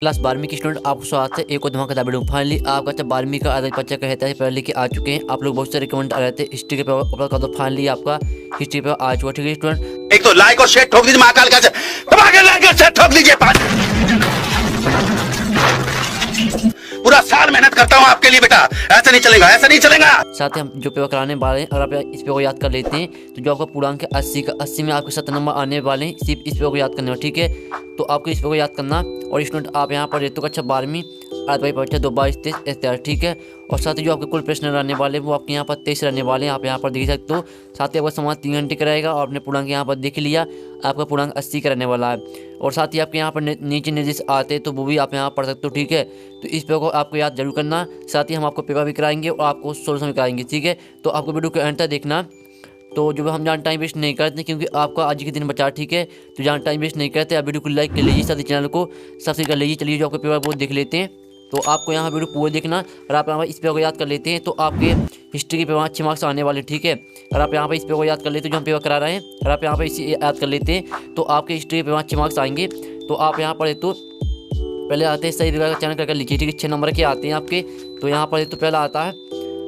Class 12वीं के student आपको स्वागत है एक और धमाकेदार वीडियो। फाइनली आपका जब 12वीं का आधा बच्चा कहता है पहले लेके आ चुके हैं। आप लोग बहुत सारे कमेंट आ रहे थे हिस्ट्री के पेपर अपलोड कर दो। फाइनली आपका हिस्ट्री पेपर आ चुका। ठीक है स्टूडेंट, एक तो लाइक और शेयर ठोक दीजिए, महाकाल का दबा के लाइक और शेयर ठोक दीजिए। पूरा साल मेहनत करता हूँ आपके लिए बेटा, ऐसा नहीं चलेगा, ऐसा नहीं चलेगा। साथ ही हम जो पेपर कराने वाले हैं, अगर आप इस पेपर को याद कर लेते हैं तो जो आपका पूर्णांक है 80 का 80 में आपके 70 नंबर आने वाले हैं सिर्फ इस पेपर को याद करने में। ठीक है, तो आपको इस पेपर को याद करना। और स्टूडेंट आप यहाँ पर रेतु कक्षा 12वीं आठ परीक्षा 2 22 23 इत्यादि। ठीक है, और साथ ही जो आपके कुल प्रश्न रहने वाले हैं वो आपके यहाँ पर 23 रहने वाले हैं, आप यहाँ पर देख सकते हो। साथ ही आपका समाज 3 घंटे का रहेगा और आपने पूर्णांक यहाँ पर देख लिया, आपका पूर्णांक 80 का रहने वाला है। और साथ ही आपके यहाँ पर नीचे निर्देश आते हैं तो वो भी आप यहाँ पढ़ सकते हो। ठीक है, तो इस पेपर को आपको याद जरूर करना। साथ ही हम आपको पेपर भी कराएंगे और आपको सोल्यूशन भी कराएंगे। ठीक है, तो आपको वीडियो को एंड तक देखना। तो जो हम जहाँ टाइम वेस्ट नहीं करते क्योंकि आपका आज के दिन बचा। ठीक है, तो जहाँ टाइम वेस्ट नहीं करते आप वीडियो को लाइक कर लीजिए, साथ ही चैनल को सब्सक्राइब कर लीजिए। चलिए जो आपका पेपर वो देख लेते हैं। तो आपको यहाँ वीडियो पूरा देखना और आप यहाँ पर इस पेपर को याद कर लेते हैं तो आपके हिस्ट्री के पेपर अच्छे मार्क्स आने वाले। ठीक है, और आप यहाँ पर इस पेपर को याद कर लेते हैं जो हम पेपर करा रहे हैं, और आप यहाँ पर इसे याद कर लेते हैं तो आपके हिस्ट्री के पेपर अच्छे मार्क्स आएंगे। तो आप यहाँ पर तो पहले आते हैं सही का चयन करके लिखिए। ठीक है, 6 नंबर के आते हैं आपके। तो यहाँ पर तो पहला आता है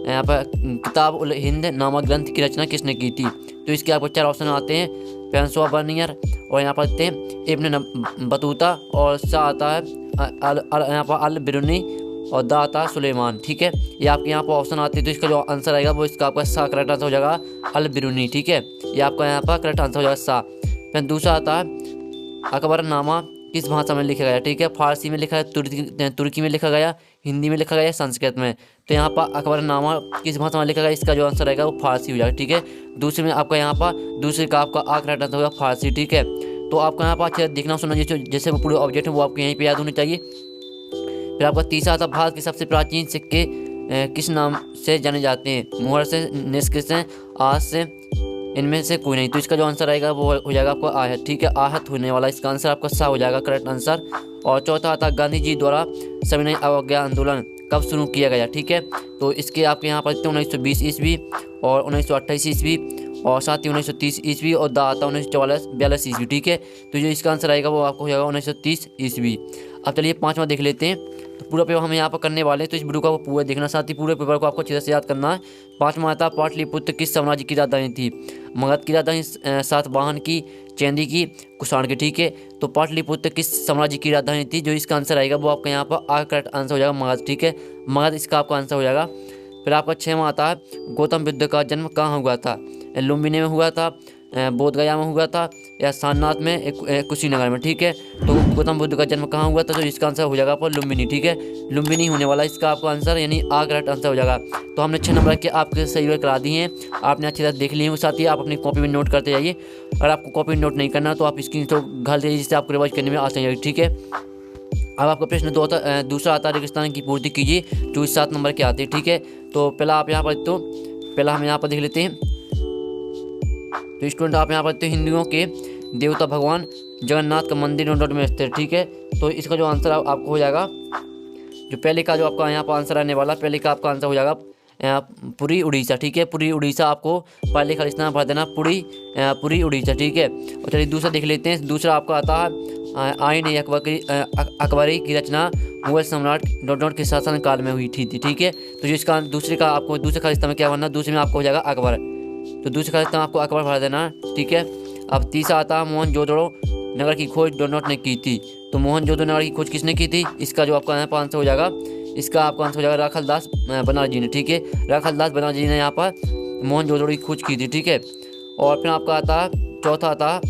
यहाँ पर किताब उल हिंद नामक ग्रंथ की रचना किसने की थी। तो इसके आपको 4 ऑप्शन आते हैं, फ्रांसोआ बर्नियर, और यहाँ पर आते हैं इब्न बतूता, और सा आता है यहाँ पर अल बिरुनी, और दा आता है सुलेमान। ठीक है, ये आपके यहाँ पर ऑप्शन आते हैं। तो इसका जो आंसर आएगा वो इसका आपका सा करेक्ट आंसर हो जाएगा अल बिरुनी। ठीक है, ये आपका यहाँ पर करेक्ट आंसर हो जाएगा सा। फिर दूसरा आता है अकबरनामा किस भाषा में लिखा गया। ठीक है, फारसी में लिखा है, तुर्की में लिखा गया, हिंदी में लिखा गया, संस्कृत में। तो यहाँ पर अकबरनामा किस भाषा में लिखा गया, इसका जो आंसर रहेगा वो फारसी हो जाएगा। ठीक है, दूसरे में आपका यहाँ पर दूसरे का आपका करेक्ट आंसर होगा फारसी। ठीक है, तो आपका यहाँ पर अच्छे देखना सुनना जैसे वो पूरे ऑब्जेक्ट है वो आपको यहीं पर याद होने चाहिए। फिर आपका तीसरा आता भारत के सबसे प्राचीन सिक्के किस नाम से जाने जाते हैं, मुहर से, निष्क से, आज से, इनमें से कोई नहीं। तो इसका जो आंसर आएगा वो हो जाएगा आपको आहत। ठीक है, आहत होने वाला इसका आंसर आपका सा हो जाएगा करेक्ट आंसर। और चौथा आता गांधी जी द्वारा सविनय अवज्ञा आंदोलन कब शुरू किया गया। ठीक है, तो इसके आपके यहाँ पर 1920 ईस्वी और 1928 ईस्वी, और साथ ही 1930 ईस्वी, और दा आता 1942 ईस्वी। ठीक है, तो जो इसका आंसर आएगा वो आपको हो जाएगा 1930 ईस्वी। अब चलिए 5वां देख लेते हैं। तो पूरा पेपर हम यहाँ पर करने वाले हैं, तो इस वीडियो को पूरा देखना, साथ ही पूरे पेपर को आपको अच्छे से याद करना है। 5वां आता पाटलिपुत्र किस साम्राज्य की राजधानी थी, मगध की राजधानी, सातवाहन की, चेंदी की, कुषाण की। ठीक है, तो पाटलिपुत्र किस साम्राज्य की राजधानी थी, जो इसका आंसर आएगा वो आपका यहाँ पर करेक्ट आंसर हो जाएगा मगध। ठीक है, मगध इसका आपका आंसर हो जाएगा। फिर आपका 6वां आता है गौतम बुद्ध का जन्म कहाँ हुआ था, लुम्बिनी में हुआ था, बोधगया में हुआ था, या सारनाथ में, कुशीनगर में। ठीक है, तो गौतम बुद्ध का जन्म कहाँ हुआ था, तो इसका आंसर हो जाएगा आपको लुम्बिनी। ठीक है, लुम्बिनी होने वाला इसका आपका आंसर यानी करेक्ट आंसर हो जाएगा। तो हमने 6 नंबर के आपके सही करा दिए हैं, आपने अच्छी तरह देख लिए हैं। साथ ही आप अपनी कॉपी में नोट करते जाइए। अगर आपको कॉपी में नोट नहीं करना तो आप स्क्रीन तो घर दीजिए जिससे आपको रिवाइज करने में आसानी होगी। ठीक है, अब आपका प्रश्न दूसरा आता है रेगिस्तान की पूर्ति कीजिए, जो 7 नंबर के आते हैं। ठीक है, तो पहला आप यहाँ पर तो पहला हम यहाँ पर देख लेते हैं। तो स्टूडेंट आप यहाँ पर तो हिंदुओं के देवता भगवान जगन्नाथ का मंदिर नोट में स्थित। ठीक है, तो इसका जो आंसर आपको हो जाएगा, जो पहले का जो आपका यहाँ पर आंसर आने वाला, पहले का आपका आंसर हो जाएगा पुरी उड़ीसा। ठीक है, पुरी उड़ीसा आपको पहले का इस्तेमाल भर देना, पुरी उड़ीसा। ठीक है, और चलिए दूसरा देख लेते हैं। दूसरा आपका आता है आइन अकबरी की रचना मुगल सम्राट डॉट के शासन काल में हुई थी। ठीक है, तो जो इसका दूसरे का आपको दूसरे का इस्तेमाल क्या बनना, दूसरे में आपको हो जाएगा अकबर। तो दूसरे का इस्तेमाल आपको अकबर भर देना। ठीक है, अब तीसरा आता है मोहनजोदड़ो नगर की खोज डोनट ने की थी। तो मोहनजोदड़ो नगर की खोज किसने की थी, इसका जो आपका यहाँ पर आंसर हो जाएगा, इसका आपका आंसर हो जाएगा राखलदास बनारजी ने। ठीक है, राखलदास बनारजी ने यहाँ पर मोहनजोदड़ो की खोज की थी। ठीक है, और फिर आपका आता है चौथा आता है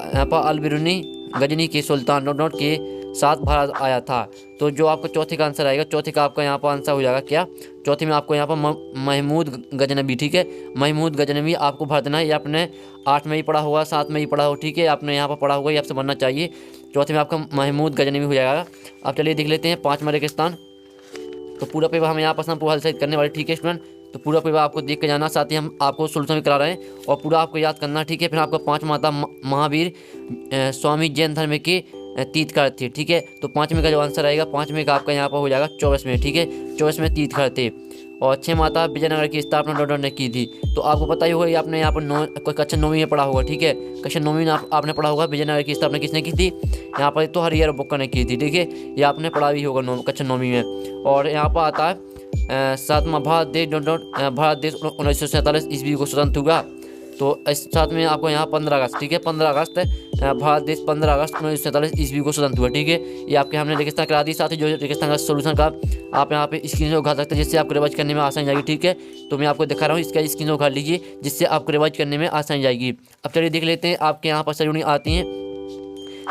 यहाँ पर अल बिरुनी गजनी के सुल्तान डॉट के साथ भारत आया था। तो जो आपका चौथे का आंसर आएगा, चौथे का आपका यहाँ पर आंसर हो जाएगा क्या, चौथे में आपको यहाँ पर महमूद गजनबी। ठीक है, महमूद गजनबी आपको भर देना है। ये आपने 8 में ही पढ़ा होगा, 7 में ही पढ़ा हो। ठीक है, आपने यहाँ पर पढ़ा होगा, ये आपसे बनना चाहिए। चौथे में आपका महमूद गजनबी हो जाएगा। अब चलिए देख लेते हैं 5वां रेगिस्तान। तो पूरा पेपर हम यहाँ पर पूरा हल सहित करने वाले। ठीक है स्टूडेंट, तो पूरा पेपर आपको देख के जाना, साथ ही हम आपको सोल्यूशन भी करा रहे हैं और पूरा आपको याद करना। ठीक है, फिर आपका 5वां आता महावीर स्वामी जैन धर्म के तीर्थकर थे। ठीक है, तो 5वें का जो आंसर आएगा, 5वें का आपका यहाँ पर हो जाएगा 24वें। ठीक है, 24वें तीर्थकर थे। और 6 में आता है विजयनगर की स्थापना डॉट ने की थी। तो आपको पता ही होगा, ये आपने यहाँ पर कोई कक्षा 9वीं में पढ़ा होगा, ठीक है। कक्षा 9वीं में आपने पढ़ा होगा विजयनगर की स्थापना किसने की थी। यहाँ पर तो हरिहर बुक्का ने की थी, ठीक है। ये आपने पढ़ा भी होगा कक्षा 9वीं में। और यहाँ पर आता है 7वां भारत देश 1947 ईस्वी को स्वतंत्र हुआ। तो इस साथ में आपको यहाँ 15 अगस्त, ठीक है, 15 अगस्त भारत देश 15 अगस्त 1947 ईस्वी को स्वतंत्र हुआ, ठीक है। ये आपके हमने रेगिस्तान करा दी। साथ ही जो रेगिस्तान का सोल्यूशन का आप यहाँ पे स्क्रीन उठा सकते हैं, जिससे आपको रिवाइज करने में आसानी जाएगी, ठीक है। तो मैं आपको दिखा रहा हूँ, इसका स्क्रीन उठा लीजिए, जिससे आपको रिवाइज करने में आसानी जाएगी। अब चलिए देख लेते हैं। आपके यहाँ पर सही यूनिट आती हैं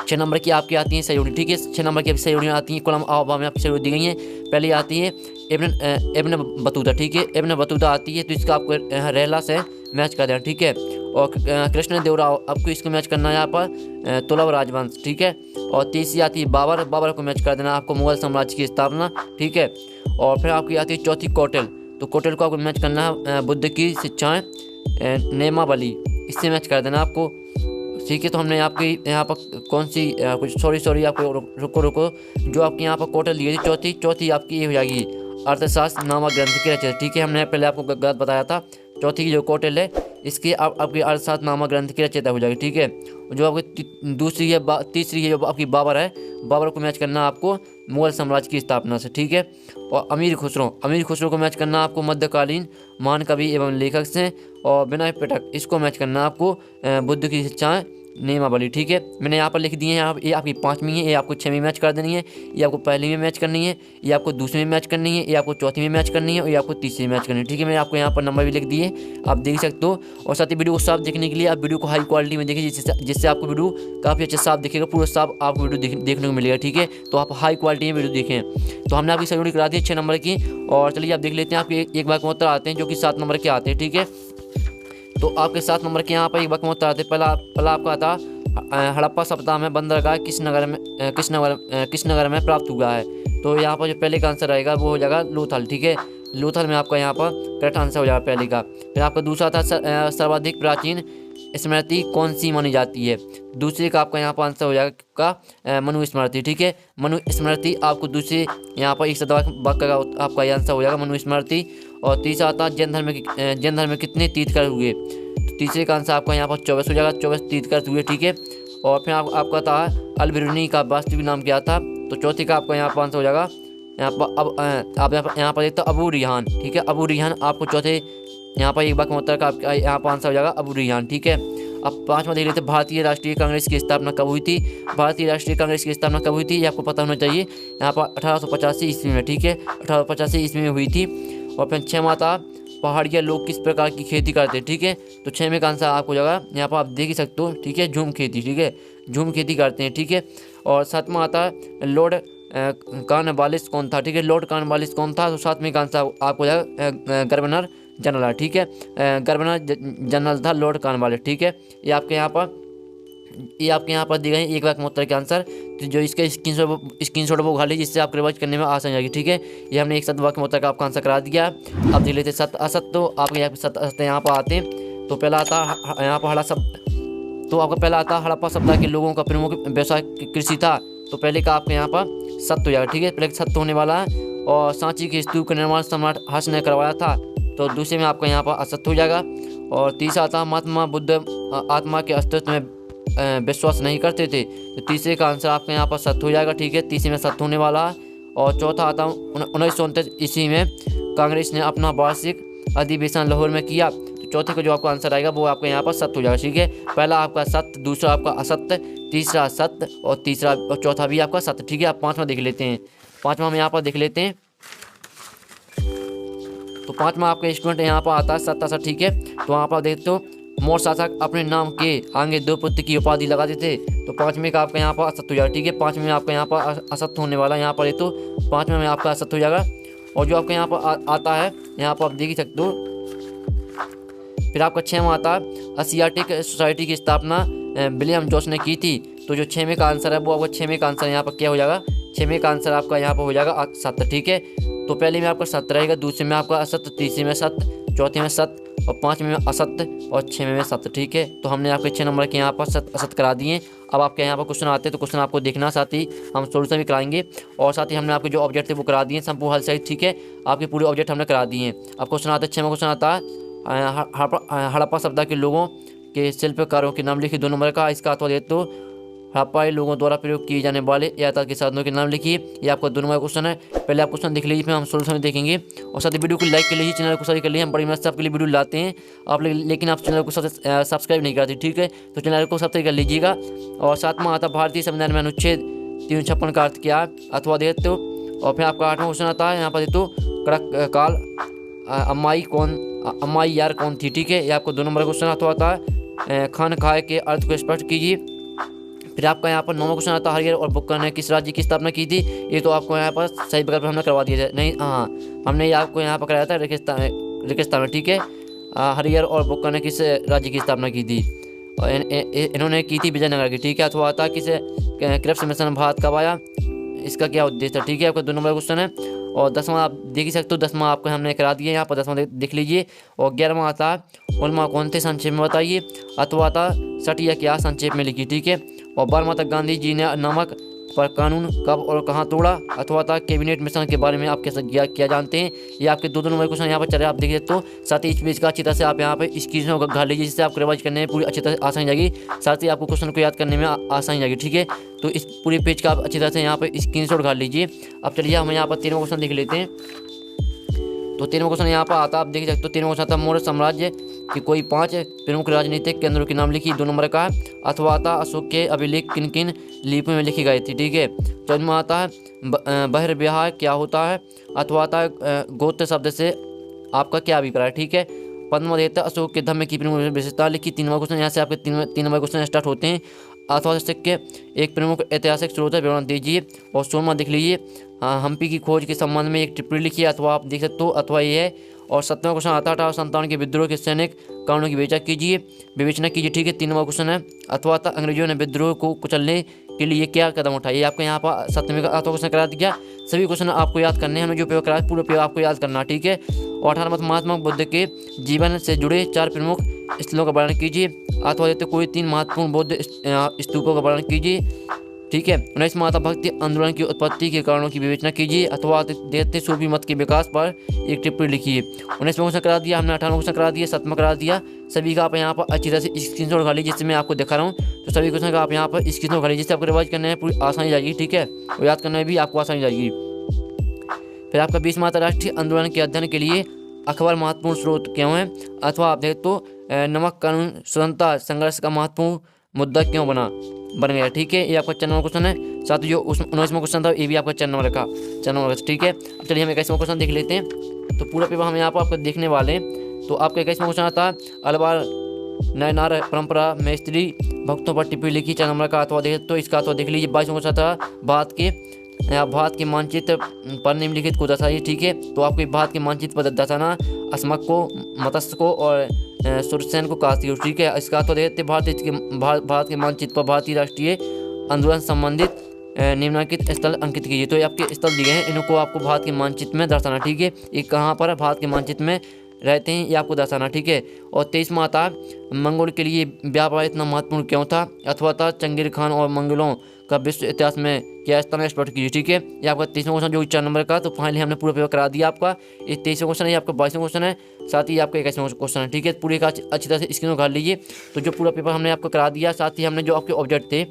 6 नंबर की, आपकी आती है सही यूनिट, ठीक है। 6 नंबर की सही यूनिट आती है, कॉलम आ में आपकी सही यूनिट दी गई है। पहले आती है इब्न बतूता, ठीक है, इब्न बतूता आती है, तो इसका आपको रहला से मैच कर देना, ठीक है। और कृष्ण देव राव, आपको इसको मैच करना है यहाँ पर तुगलक राजवंश, ठीक है। और तीसरी आती है बाबर को मैच कर देना आपको मुगल साम्राज्य की स्थापना, ठीक है। और फिर आपकी आती है चौथी कौटिल्य, तो कौटिल्य को आपको मैच करना है बुद्ध की शिक्षाएं नियमावली, इससे मैच कर देना आपको, ठीक है। तो हमने आपकी यहाँ पर कौन सी कुछ सॉरी आपको रुको जो आपकी यहाँ पर कौटिल्य दी थी चौथी आपकी ये हो जाएगी अर्थशास्त्र नामक ग्रंथ की रचना, ठीक है। हमने पहले आपको गलत बताया था। चौथी की जो कौटिल्य है इसकी आपकी अर्थशास्त्र नामक ग्रंथ की रचयिता हो जाएगी, ठीक है। जो आपकी दूसरी है तीसरी है जो आपकी बाबर है, बाबर को मैच करना आपको मुगल साम्राज्य की स्थापना से, ठीक है। और अमीर खुसरो को मैच करना आपको मध्यकालीन महान कवि एवं लेखक से। और विनय पिटक, इसको मैच करना आपको बुद्ध की शिक्षाएं नियमावली, ठीक है। मैंने यहाँ पर लिख दिए हैं। ये आपकी 5वीं है, ये आपको 6वीं मैच कर देनी है, ये आपको पहली में मैच करनी है, ये आपको दूसरी में मैच करनी है, ये आपको चौथी में मैच करनी है, और ये आपको तीसरी में मैच करनी है, ठीक है। मैंने आपको यहाँ पर नंबर भी लिख दिए, आप देख सकते हो। और साथ ही वीडियो को साफ देखने के लिए आप वीडियो को हाई क्वालिटी में देखिए, जिससे आपको वीडियो काफ़ी अच्छा साफ दिखेगा, पूरा साफ आपको वीडियो देखने को मिलेगा, ठीक है। तो आप हाई क्वालिटी में वीडियो देखें। तो हमने आपकी सही करा दी 6 नंबर की। और चलिए आप देख लेते हैं, आपके एक बार उत्तर आते हैं जो कि 7 नंबर के आते हैं, ठीक है। तो आपके 7 नंबर के यहाँ पर एक बार उत्तर आते हैं। पहला आपका आता हड़प्पा सभ्यता में बंदरगाह किस नगर में प्राप्त हुआ है। तो यहाँ पर जो पहले का आंसर रहेगा वो हो जाएगा लोथल, ठीक है। लोथल में आपका यहाँ पर करेक्ट आंसर हो जाएगा पहले का। फिर आपका दूसरा था सर्वाधिक प्राचीन स्मृति कौन सी मानी जाती है। दूसरे का आपका यहाँ पर आंसर हो जाएगा मनु स्मृति, ठीक है। मनु स्मृति आपको दूसरे यहाँ पर एक वाक्य का आपका आंसर हो जाएगा मनु स्मृति। और तीसरा आता जैन धर्म में कितने तीर्थकर हुए। तो तीसरे का आंसर आपका यहाँ पर 24 हो जाएगा, 24 तीर्थकर हुए, ठीक है। और फिर आपका था अल बिरूनी का वास्तविक नाम क्या था। तो चौथे का आपका यहाँ पर आंसर हो जाएगा यहाँ पर आप यहाँ पर देखते हो अबू रिहान, ठीक है। अबू रिहान आपको चौथे यहाँ पर एक बार उत्तर का आपका यहाँ पर आंसर हो जाएगा अबू रिहान, ठीक है। अब 5वां देख लेते हैं, भारतीय राष्ट्रीय कांग्रेस की स्थापना कब हुई थी। भारतीय राष्ट्रीय कांग्रेस की स्थापना कब हुई थी ये आपको पता होना चाहिए। यहाँ पर 1885 ईस्वी में, ठीक है, 1885 ईस्वी में हुई थी। और फिर 6वां था पहाड़िया लोग किस प्रकार की खेती करते हैं, ठीक है। तो 6वें का आंसर आपको जाएगा यहाँ पर आप देख ही सकते हो, ठीक है, झूम खेती, ठीक है, झूम खेती करते हैं, ठीक है। और 7वां आता है लॉर्ड कॉर्नवालिस कौन था, ठीक है। लॉर्ड कॉर्नवालिस कौन था। तो 7वें का आंसर आपको जाएगा गवर्नर जनरल, ठीक है, गवर्नर जनरल था लॉर्ड कॉर्नवालिस, ठीक है। ये आपके यहाँ पर दिए गए एक वाक्य उत्तर के आंसर। तो जो इसका स्क्रीनशॉट वो उठा लीजिए, जिससे आपको रिवाइज करने में आसान जाएगी, ठीक है। ये हमने एक सत्य वाक्य उत्तर का आपका आंसर करा दिया। अब देख लेते सत्य असत्य। तो आपके यहाँ सत्य असत्य यहाँ पर आते हैं। तो पहला आता यहाँ पर तो आपका पहला आता हड़प्पा सभ्यता के लोगों का प्रमुख व्यवसाय कृषि था। तो पहले का आपके यहाँ पर सत्य हो जाएगा, ठीक है, पहले सत्य होने वाला है। और सांची के स्तूप का निर्माण सम्राट हर्ष ने करवाया था। तो दूसरे में आपका यहाँ पर असत्य हो जाएगा। और तीसरा आता महात्मा बुद्ध आत्मा के अस्तित्व में विश्वास नहीं करते थे। तो तीसरे का आंसर आपके यहाँ पर सत्य हो जाएगा, ठीक है, तीसरे में सत्य होने वाला है। और चौथा आता 1929 ईस्वी में कांग्रेस ने अपना वार्षिक अधिवेशन लाहौर में किया। तो चौथे का जो आपका आंसर आएगा वो आपके यहाँ पर सत्य हो जाएगा, ठीक है। पहला आपका सत्य, दूसरा आपका असत्य, तीसरा सत्य और चौथा भी आपका सत्य, ठीक है। आप 5वां देख लेते हैं। 5वां में यहाँ पर देख लेते हैं। तो 5वां आपका स्टूडेंट यहाँ पर आता है सत्ता, ठीक है। तो वहाँ पर देखते हो मोर शासक अपने नाम के आगे 2 पुत्र की उपाधि लगाते थे। तो 5वें का आपका यहाँ पर असत्य हो जाएगा, ठीक है। 5वें में आपका यहाँ पर असत्य होने वाला है, यहाँ पर तो 5वें में आपका असत्य हो जाएगा। और जो आपका यहाँ पर आता है यहाँ पर आप देख ही सकते हो। फिर आपका 6वां आता है एशियाटिक सोसाइटी की स्थापना विलियम जोस ने की थी। तो जो 6वें का आंसर है वो आपका 6वें का आंसर यहाँ पर क्या हो जाएगा, 6वें का आंसर आपका यहाँ पर हो जाएगा सत्य, ठीक है। तो पहले में आपका सत्य रहेगा, दूसरे में आपका असत्य, तीसरे में सत्य, चौथे में सत्य और 5 में असत्य और 6 में सत्य। ठीक है, तो हमने आपके 6 नंबर के यहाँ पर असत्य करा दिए। अब आपके यहाँ पर क्वेश्चन आते हैं तो क्वेश्चन आपको देखना, साथ ही हम सोल्यूशन भी कराएंगे और साथ ही हमने आपके जो ऑब्जेक्ट थे वो करा दिए संपूर्ण हल सहित। ठीक है, आपके पूरे ऑब्जेक्ट हमने करा दिए। अब क्वेश्चन आता है 6 में क्वेश्चन आता है हड़प्पा सभ्यता के लोगों के शिल्पकारों के नाम लिखिए 2 नंबर का। इसका अथवा दे तो हड़प्पाई लोगों द्वारा प्रयोग किए जाने वाले यातायात के साधनों के नाम लिखिए। ये आपका 2 नंबर क्वेश्चन है। पहले आप क्वेश्चन देख लीजिए, फिर हम सोल्यूशन देखेंगे और साथ ही वीडियो को लाइक कर लीजिए, चैनल को सब्सक्राइब कर लीजिए। हम बड़ी मेहनत से आपके लिए वीडियो लाते हैं आप लेकिन आप चैनल को सब्सक्राइब नहीं करते। ठीक है, तो चैनल को सब्सक्राइब कर लीजिएगा। और 7वां आता भारतीय संविधान में अनुच्छेद 356 का अर्थ क्या है, अथवा दे तो। और फिर आपका 8वां क्वेश्चन आता है यहाँ पर दे तो कड़क काल अम्माई यार कौन थी। ठीक है, ये आपको 2 नंबर क्वेश्चन अथवा आता है खान खाए के अर्थ को स्पष्ट कीजिए। फिर आपका यहाँ पर 9वां क्वेश्चन आता है हरियर और बुक्का ने किस राज्य की स्थापना की थी। ये तो आपको यहाँ पर सही विकल्प हमने करवा दिया है। नहीं, हाँ, हमने ये आपको यहाँ पर कराया था रेगिस्तान में। ठीक है, हरियर और बुक्का ने किस राज्य की स्थापना की थी, और इन्होंने की थी विजयनगर की। ठीक है, अथवा आता किस क्रिप्स मिशन भारत कब आया, इसका क्या उद्देश्य है। ठीक है, आपका 2 नंबर क्वेश्चन है। और 10वां आप देख ही सकते हो, 10वां आपको हमने करा दिया यहाँ पर, 10वां देख लीजिए। और 11वां आता है उलमा कौन थे, संक्षेप में बताइए। अथवा आता सटिया क्या, संक्षेप में लिखिए। ठीक है, और 12वां तक गांधी जी ने नमक पर कानून कब और कहाँ तोड़ा। अथवा था कैबिनेट मिशन के बारे में आप कैसे क्या जानते हैं। ये आपके 2 नंबर क्वेश्चन यहाँ पर चल रहे हैं, आप देखिए। तो साथ ही इस पेज का अच्छी तरह से आप यहाँ पे स्क्रीन घाल लीजिए, जिससे आपको रिवाइज करने में पूरी अच्छी तरह से आसानी जाएगी, साथ ही आपको क्वेश्चन को याद करने में आसानी जाएगी। ठीक है, तो इस पूरे पेज का आप अच्छी तरह से यहाँ पर स्क्रीनशॉट घाल लीजिए। अब चलिए हम यहाँ पर 3वां क्वेश्चन देख लेते हैं। तो 3वां क्वेश्चन यहाँ पर आता है, आप देख सकते हो। 3वां क्वेश्चन आता है मौर्य साम्राज्य की कोई 5 प्रमुख राजनीतिक केंद्रों के नाम लिखिए 2 नंबर का है। अथवा आता अशोक के अभिलेख किन किन लिपियों में लिखी गई थी। ठीक है, 14वां आता है बहिर्विवाह क्या होता है। अथवा आता है गोत्र शब्द से आपका क्या अभिप्राय है। ठीक है, 15वां देता है अशोक के धर्म की प्रमुख विशेषता लिखी। 3वां क्वेश्चन यहाँ से आपके 3 नंबर क्वेश्चन स्टार्ट होते हैं। अथवा सिक्के एक प्रमुख ऐतिहासिक स्रोत है, विवरण दीजिए। और 16वां देख लीजिए हम्पी की खोज के संबंध में एक टिप्पणी लिखिए, अथवा आप देख सकते हो, अथवा ये है। और 7वां क्वेश्चन आता है 1857 के विद्रोह के सैनिक कारणों की विवेचना कीजिए। ठीक है, 3वां क्वेश्चन है अथवा था अंग्रेजों ने विद्रोह को कुचलने के लिए क्या कदम उठाए। ये आपको यहाँ पर 7वें का अथवा क्वेश्चन करा दिया। सभी क्वेश्चन आपको याद करने हैं, हमें जो पेपर करा पूरा पेपर आपको याद करना। ठीक है, और 18वां महात्मा बुद्ध के जीवन से जुड़े 4 प्रमुख स्थलों का वर्णन कीजिए। अथवा देते कोई 3 महत्वपूर्ण बौद्ध स्तूपों का वर्णन कीजिए। ठीक है, 19वां आता भक्ति आंदोलन की उत्पत्ति के कारणों की विवेचना कीजिए। अथवा देते सूफी मत के विकास पर एक टिप्पणी लिखिए। 19वां क्वेश्चन करा दिया हमने, 18वां क्वेश्चन करा दिया, 7वां करा दिया। सभी का आप यहाँ पर अच्छी तरह से स्क्रीनशॉट उठा लीजिए, जिससे मैं आपको दिखा रहा हूँ। तो सभी क्वेश्चन का आप यहाँ पर स्क्रीनशॉट उठा लीजिए, जिससे आपको रिवाइज करने में पूरी आसानी जाएगी। ठीक है, और याद करने में भी आपको आसानी जाएगी। फिर आपका 20वां आता राष्ट्रीय आंदोलन के अध्ययन के लिए अखबार महत्वपूर्ण स्रोत क्यों है। अथवा आप देखें तो नमक कानून स्वतंत्रता संघर्ष का महत्वपूर्ण मुद्दा क्यों बन गया। ठीक है, ये आपका 4 नंबर क्वेश्चन है। साथ ही जो 19वां क्वेश्चन था ये भी आपका 4 नंबर का। ठीक है, अब चलिए हम 21वां क्वेश्चन देख लेते हैं। तो पूरा पेपर हम यहाँ पर आपको देखने वाले हैं। तो आपका 21वां क्वेश्चन आता है अलवार नयनार परंपरा में स्त्री भक्तों पर टिप्पणी लिखी 4 नंबर का। अथवा देख तो इसका अथवा देख लीजिए। 22वां क्वेश्चन था भारत के मानचित्र पर निम्नलिखित को दर्शाइए। ठीक है, तो आपको भारत के मानचित्र पर दर्शाना अस्मक को, मत्स्य को और सुरसेन को कास्ती। ठीक है, इसका तो देते भारत के मानचित्र पर भारतीय राष्ट्रीय आंदोलन संबंधित निम्नलिखित स्थल अंकित कीजिए। तो ये आपके स्थल दिए हैं, इनको आपको भारत के मानचित्र में दर्शाना। ठीक है, ये कहाँ पर भारत के मानचित्र में रहते हैं ये आपको दर्शाना। ठीक है, और 23वां आता है मंगोल के लिए व्यापार इतना महत्वपूर्ण क्यों था। अथवा था चंगेज खान और मंगलों का विश्व इतिहास में क्या स्थान है, स्पष्ट कीजिए। ठीक है, ये आपका 23वां क्वेश्चन जो 4 नंबर का। तो फाइनली हमने पूरा पेपर करा दिया आपका। ये 23वां क्वेश्चन है, ये आपका 22वां क्वेश्चन है, साथ ही आपका 21वां क्वेश्चन है। ठीक है, पूरे का अच्छी तरह से स्क्रीन उठा लीजिए। तो जो पूरा पेपर हमने आपको करा दिया, साथ ही हमने जो आपके ऑब्जेक्ट थे,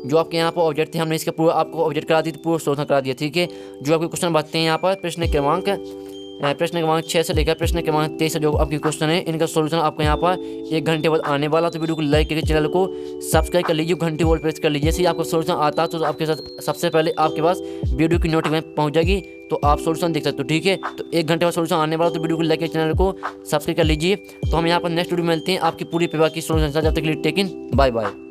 जो आपके यहाँ पर ऑब्जेक्ट थे, हमने इसका पूरा आपको ऑब्जेक्ट करा दी, पूरा सोल्यूशन करा दिया। ठीक है, जो आपके क्वेश्चन बनते हैं यहाँ पर प्रश्न क्रमांक 6 से लेकर प्रश्न क्रमांक 23 जो आपके क्वेश्चन है, इनका सॉल्यूशन आपको यहाँ पर 1 घंटे बाद आने वाला। तो वीडियो को लाइक करके चैनल को सब्सक्राइब कर लीजिए, घंटी वॉल प्रेस कर लीजिए। जैसे ही आपको सॉल्यूशन आता है तो आपके साथ सबसे पहले आपके पास वीडियो की नोटिफिकेशन पहुँच जाएगी, तो आप सॉल्यूशन देख सकते हो। ठीक है, तो 1 घंटे बाद सॉल्यूशन आने वाला, तो वीडियो को लाइक करके चैनल को सब्सक्राइब कर लीजिए। तो हम यहाँ पर नेक्स्ट वीडियो मिलते हैं आपकी पूरी पेपर की सॉल्यूशन। जब तक के लिए टेक इन, बाय बाय।